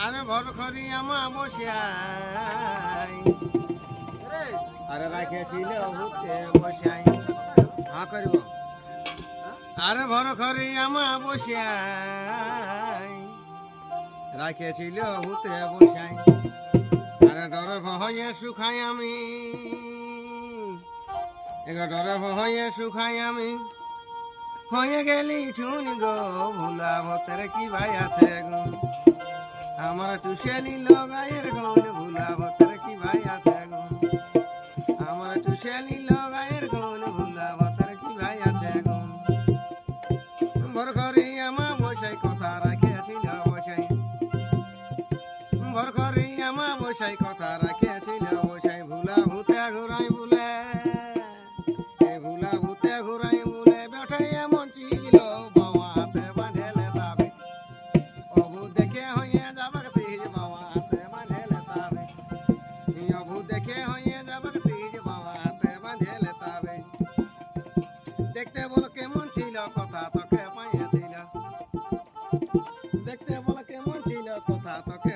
আরে ভর করি আমা বসাই আরে রাখেছিল হুতে বসাই হ্যাঁ করিব আরে ভর করি আমা বসাই রাখেছিল হুতে বসাই আরে ডরে ভয়ে সুখাই আমি ডরে ভয়ে সুখাই আমি হয়ে গেলি চুন গো ভুলা ভতের কি ভাই আছে গো আমার চুষেলি লগায়ের গোল ভুলা ভতের কি ভাই আছে গো আমার চুষেলি লগায়ের গোল ভুলা ভতের কি ভাই আছে গো ভর করি আমা বসাই কথা রাখিয়াছিল বসাই ভর করি আমা বসাই কথা রাখিয়াছিল বসাই ভুলা ভূতে ঘুরাই বলে ভুলা ভূতে ঘুরাই বলে বেঠাই এমন ছিল বাবাতে বাঁধেলে তাবে অবু দেখে হইয়া যাবাক সিজ বাবাতে বাঁধেলে তাবে অবু দেখে হইয়া যাবাক সিজ বাবাতে বাঁধেলে তাবে দেখতে বল কেমন ছিল কথা তোকে পাইয়াছিল দেখতে বল কেমন ছিল কথা তোকে